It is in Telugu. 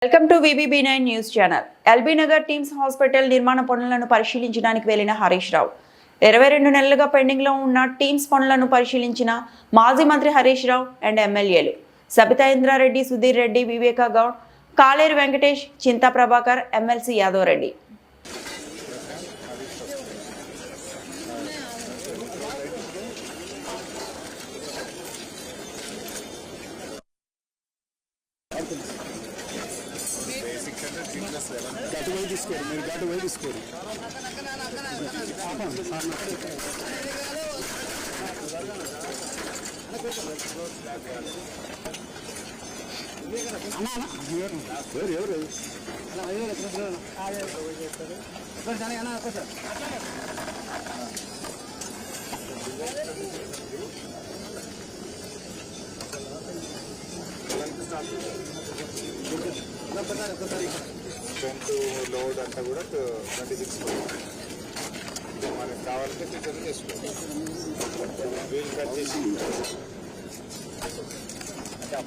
Welcome to VBB9 news channel. LB Nagar teams hospital నిర్మాణ పనులను పరిశీలించడానికి వెళ్లిన హరీష్ రావు 22 నెలలుగా పెండింగ్ లో ఉన్న టీమ్స్ పనులను పరిశీలించిన మాజీ మంత్రి హరీష్ రావు అండ్ ఎమ్మెల్యేలు Sabitha Indra Reddy, Sudheer Reddy, Viveka Goud, Kaleru Venkatesh, Chinta Prabhakar, MLC Yadav Reddy. Front load అంతా కూడా 26 మనకు కావాలంటే ఫిల్టర్ చేసుకోవాలి. వీల్ కట్ చేసి